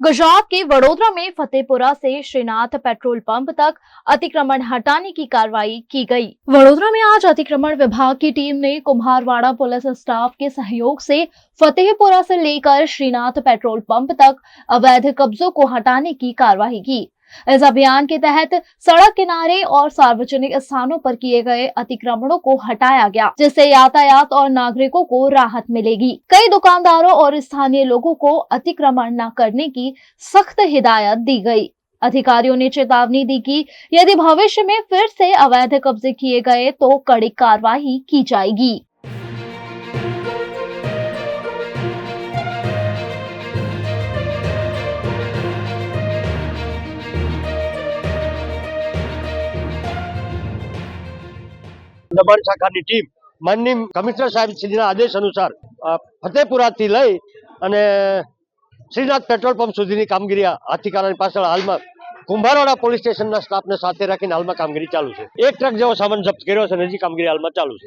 गुजरात के वडोदरा में फतेहपुरा से श्रीनाथ पेट्रोल पंप तक अतिक्रमण हटाने की कार्रवाई की गई। वडोदरा में आज अतिक्रमण विभाग की टीम ने कुम्हारवाड़ा पुलिस स्टाफ के सहयोग से फतेहपुरा से लेकर श्रीनाथ पेट्रोल पंप तक अवैध कब्जों को हटाने की कार्रवाई की। इस अभियान के तहत सड़क किनारे और सार्वजनिक स्थानों पर किए गए अतिक्रमणों को हटाया गया, जिससे यातायात और नागरिकों को राहत मिलेगी। कई दुकानदारों और स्थानीय लोगों को अतिक्रमण न करने की सख्त हिदायत दी गई। अधिकारियों ने चेतावनी दी कि यदि भविष्य में फिर से अवैध कब्जे किए गए तो कड़ी कार्रवाई की जाएगी। દબાણ શાખાની ટીમ માનનીય કમિશનર સાહેબ શ્રીના આદેશ અનુસાર ફતેપુરાથી લઈ અને શ્રીનાથ પેટ્રોલ પંપ સુધીની કામગીરી હાથી કારણની પાછળ હાલમાં કુંભારવાડા પોલીસ સ્ટેશનના સ્ટાફને સાથે રાખીને હાલમાં કામગીરી ચાલુ છે। 1 ટ્રક જેવો સામાન જપ્ત કર્યો છે અને હજી કામગીરી હાલમાં ચાલુ છે।